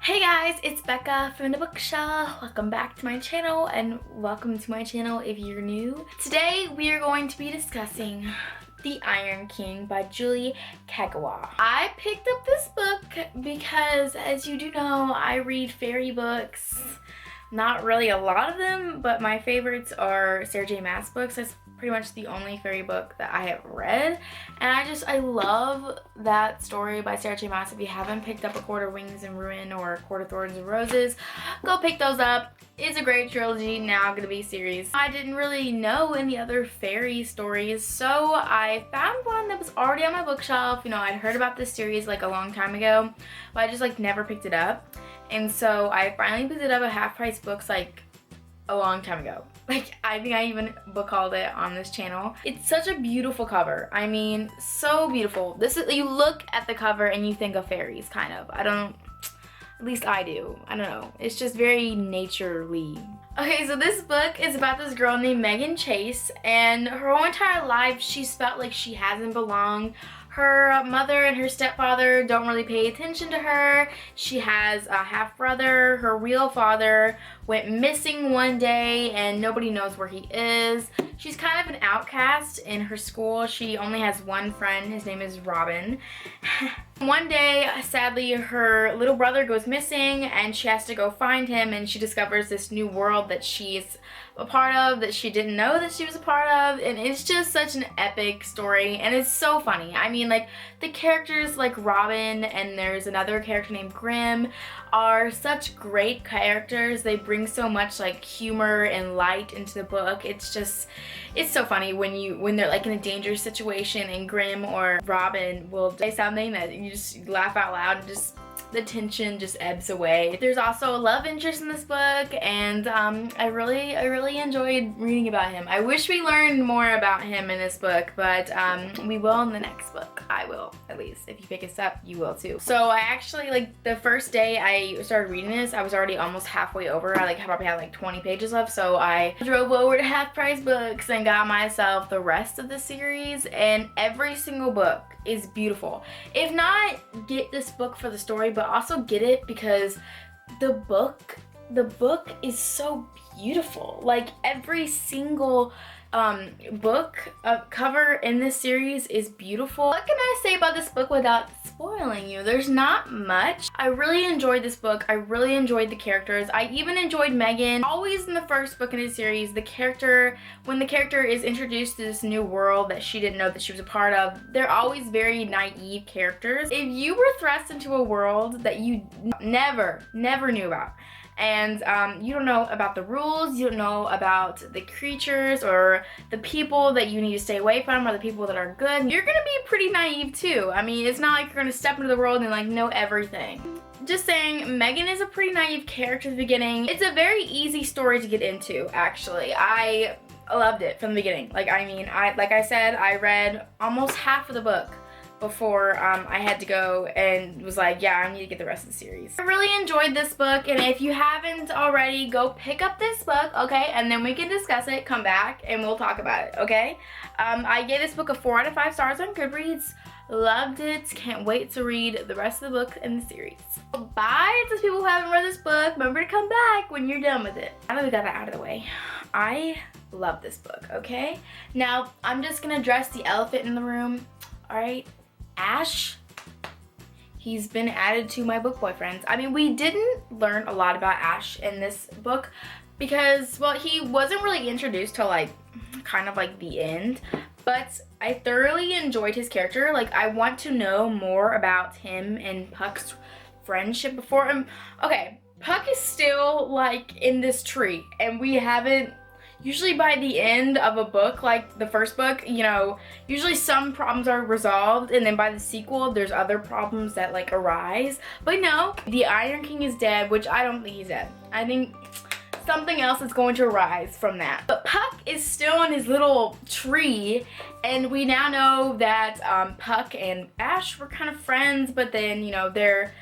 Hey guys, it's Becca from the Bookshelf. Welcome back to my channel and welcome to my channel if you're new. Today we are going to be discussing The Iron King by Julie Kagawa. I picked up this book because, as you do know, I read fairy books. Not really a lot of them, but my favorites are Sarah J Maas books. That's pretty much the only fairy book that I have read. And I love that story by Sarah J Maas. If you haven't picked up A Court of Wings and Ruin or A Court of Thorns and Roses, go pick those up. It's a great trilogy, now gonna be a series. I didn't really know any other fairy stories, so I found one that was already on my bookshelf. You know, I'd heard about this series like a long time ago, but I just never picked it up. And so I finally picked it up at Half Price Books like a long time ago. I think I even book hauled it on this channel. It's such a beautiful cover. I mean, so beautiful. You look at the cover and you think of fairies, kind of. At least I do. I don't know. It's just very nature-y. Okay, so this book is about this girl named Megan Chase, and her whole entire life she's felt like she hasn't belonged. Her mother and her stepfather don't really pay attention to her. She has a half-brother. Her real father went missing one day and nobody knows where he is. She's kind of an outcast in her school. She only has one friend. His name is Robin. One day, sadly, her little brother goes missing and she has to go find him, and she discovers this new world that she's a part of that she didn't know that she was a part of, and it's just such an epic story, and it's so funny. I mean, the characters like Robin and there's another character named Grimm are such great characters. They bring so much humor and light into the book. It's so funny when they're in a dangerous situation and Grimm or Robin will say something that you just laugh out loud and just the tension just ebbs away. There's also a love interest in this book, and I really enjoyed reading about him. I wish we learned more about him in this book, but we will in the next book. I will, at least. If you pick this up, you will too. So I actually, the first day I started reading this, I was already almost halfway over. I probably had 20 pages left, so I drove over to Half Price Books and got myself the rest of the series, and every single book is beautiful. If not, get this book for the story, but also get it because the book is so beautiful. Every single book cover in this series is beautiful. What can I say about this book without spoiling you? There's not much. I really enjoyed this book. I really enjoyed the characters. I even enjoyed Megan. Always in the first book in the series, when the character is introduced to this new world that she didn't know that she was a part of, they're always very naive characters. If you were thrust into a world that you never knew about, and you don't know about the rules, you don't know about the creatures or the people that you need to stay away from or the people that are good, you're gonna be pretty naive too. I mean, it's not like you're gonna step into the world and know everything. Just saying, Megan is a pretty naive character at the beginning. It's a very easy story to get into, actually. I loved it from the beginning. Like I said, I read almost half of the book before I had to go and was yeah, I need to get the rest of the series. I really enjoyed this book, and if you haven't already, go pick up this book, okay? And then we can discuss it, come back, and we'll talk about it, okay? I gave this book a 4 out of 5 stars on Goodreads. Loved it. Can't wait to read the rest of the book in the series. Bye to people who haven't read this book. Remember to come back when you're done with it. Now that we got that out of the way, I love this book, okay? Now, I'm just gonna address the elephant in the room, alright? Ash, he's been added to my book boyfriends. I mean, we didn't learn a lot about Ash in this book because, well, he wasn't really introduced till kind of the end, but I thoroughly enjoyed his character. I want to know more about him and Puck's friendship before him. Okay, Puck is still in this tree, and we haven't. Usually by the end of a book, like the first book, usually some problems are resolved, and then by the sequel, there's other problems that arise. But no, the Iron King is dead, which I don't think he's dead. I think something else is going to arise from that. But Puck is still in his little tree, and we now know that Puck and Ash were kind of friends, but then, they're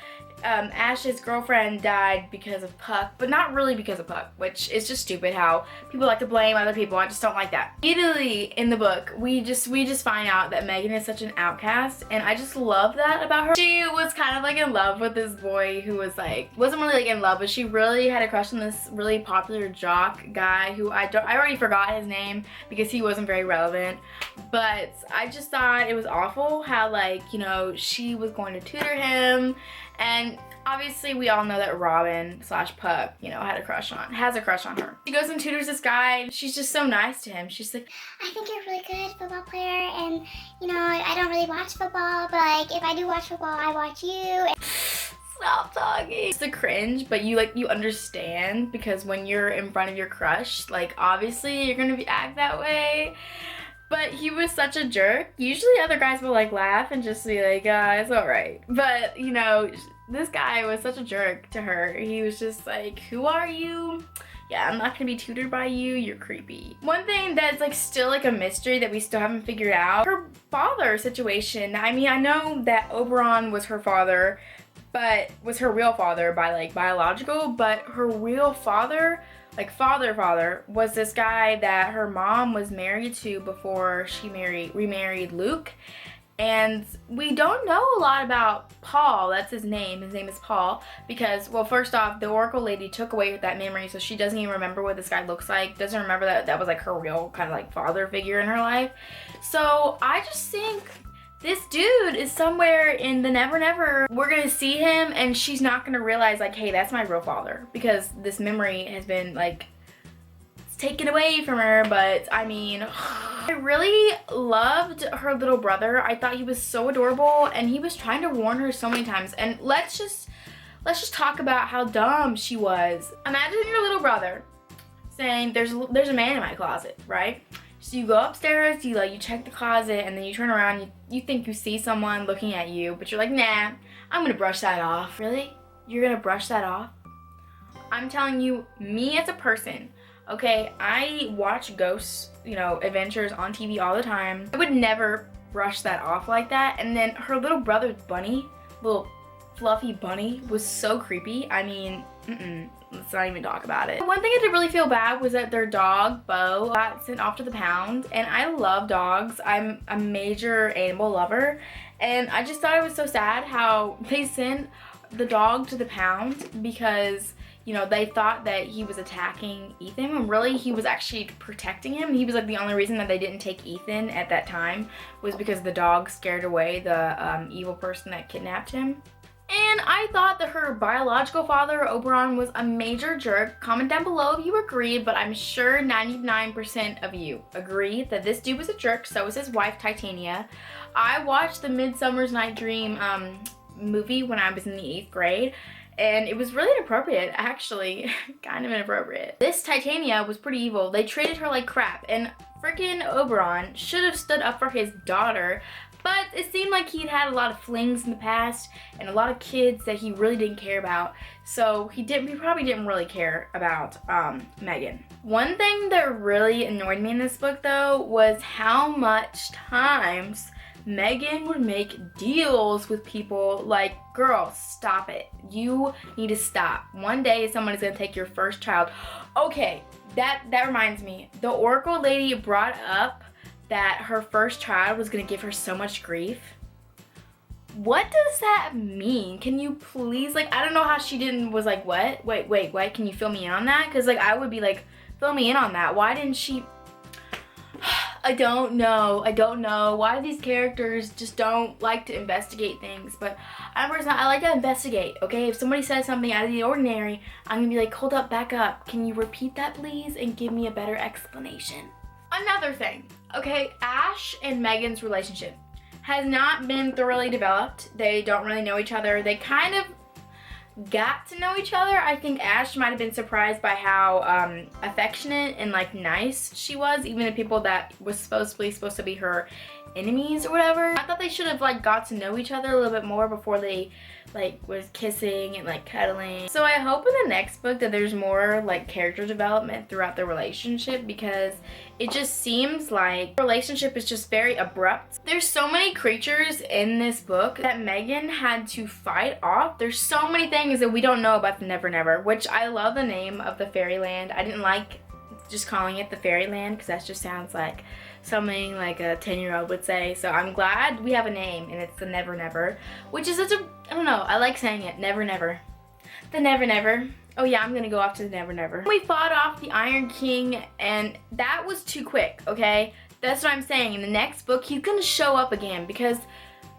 Ash's girlfriend died because of Puck, but not really because of Puck, which is just stupid how people like to blame other people. I just don't like that. Immediately in the book, we just find out that Megan is such an outcast, and I just love that about her. She was kind of like in love with this boy who was like, wasn't really like in love, but she really had a crush on this really popular jock guy who I already forgot his name because he wasn't very relevant. But I just thought it was awful how, like, you know, she was going to tutor him, and obviously we all know that Robin / Puck, you know, has a crush on her. She goes and tutors this guy. She's just so nice to him. She's like, I think you're a really good football player, and you know, I don't really watch football, but like if I do watch football, I watch you. stop talking. It's the cringe, but you understand, because when you're in front of your crush, like obviously you're gonna act that way. But he was such a jerk. Usually other guys will like laugh and just be like, it's alright. But you know, this guy was such a jerk to her. He was just like, who are you? Yeah, I'm not gonna be tutored by you, you're creepy. One thing that's like still like a mystery that we still haven't figured out, her father situation. I mean, I know that Oberon was her father, but was her real father by like biological, but her real father, like father, was this guy that her mom was married to before she remarried Luke. And we don't know a lot about Paul. That's his name. His name is Paul because, well, first off, the Oracle lady took away that memory, so she doesn't even remember what this guy looks like. Doesn't remember that was like her real kind of like father figure in her life. So I just think this dude is somewhere in the Never Never. We're gonna see him and she's not gonna realize like, hey, that's my real father, because this memory has been like taken away from her. But I mean, I really loved her little brother. I thought he was so adorable, and he was trying to warn her so many times. And let's just talk about how dumb she was. Imagine your little brother saying, there's a man in my closet, right? So you go upstairs, you check the closet, and then you turn around, you think you see someone looking at you, but you're like, nah, I'm gonna brush that off. Really? You're gonna brush that off? I'm telling you, me as a person, okay, I watch ghosts, you know, adventures on TV all the time. I would never brush that off like that. And then her little brother's bunny, little fluffy bunny, was so creepy. I mean, let's not even talk about it. One thing I did really feel bad was that their dog, Bo, got sent off to the pound. And I love dogs. I'm a major animal lover. And I just thought it was so sad how they sent the dog to the pound because, you know, they thought that he was attacking Ethan when really he was actually protecting him. He was like the only reason that they didn't take Ethan at that time was because the dog scared away the evil person that kidnapped him. And I thought that her biological father, Oberon, was a major jerk. Comment down below if you agree, but I'm sure 99% of you agree that this dude was a jerk. So was his wife, Titania. I watched the Midsummer's Night Dream movie when I was in the 8th grade. And it was really inappropriate, actually. Kind of inappropriate. This Titania was pretty evil. They treated her like crap. And freaking Oberon should have stood up for his daughter. But it seemed like he'd had a lot of flings in the past and a lot of kids that he really didn't care about. So he probably didn't really care about Megan. One thing that really annoyed me in this book, though, was how much times Megan would make deals with people. Like, girl, stop it. You need to stop. One day someone is gonna take your first child. Okay, that reminds me. The Oracle lady brought up that her first child was gonna give her so much grief. What does that mean? Can you please, like, I don't know how she was like, what? Wait, can you fill me in on that? Because like I would be like, fill me in on that. Why didn't she? I don't know why these characters just don't like to investigate things. But I like to investigate, okay? If somebody says something out of the ordinary, I'm gonna be like, hold up, back up. Can you repeat that, please, and give me a better explanation? Another thing, okay? Ash and Megan's relationship has not been thoroughly developed. They don't really know each other. They kind of got to know each other. I think Ash might have been surprised by how affectionate and like nice she was, even to people that was supposed to be her enemies or whatever. I thought they should have like got to know each other a little bit more before they like was kissing and like cuddling. So I hope in the next book that there's more like character development throughout the relationship, because it just seems like the relationship is just very abrupt. There's so many creatures in this book that Megan had to fight off. There's so many things that we don't know about the Never Never, which I love the name of the fairyland. I didn't like just calling it the fairyland because that just sounds like something like a 10-year-old would say. So I'm glad we have a name, and it's the Never Never, which is such a, I don't know, I like saying it, Never Never. The Never Never. Oh yeah, I'm gonna go off to the Never Never. We fought off the Iron King, and that was too quick, okay? That's what I'm saying. In the next book, he's gonna show up again, because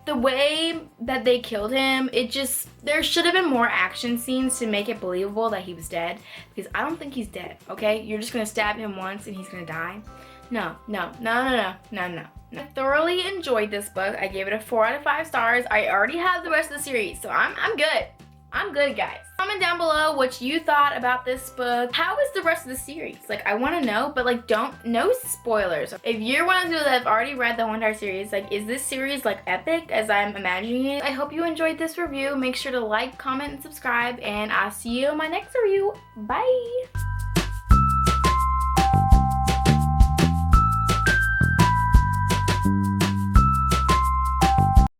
the way that they killed him, it just, there should have been more action scenes to make it believable that he was dead, because I don't think he's dead, okay? You're just gonna stab him once and he's gonna die? No. I thoroughly enjoyed this book. I gave it a 4 out of 5 stars. I already have the rest of the series, so I'm good. I'm good, guys. Comment down below what you thought about this book. How is the rest of the series? Like, I want to know, but like, no spoilers. If you're one of those that have already read the whole entire series, like, is this series like epic as I'm imagining it? I hope you enjoyed this review. Make sure to like, comment, and subscribe, and I'll see you in my next review. Bye.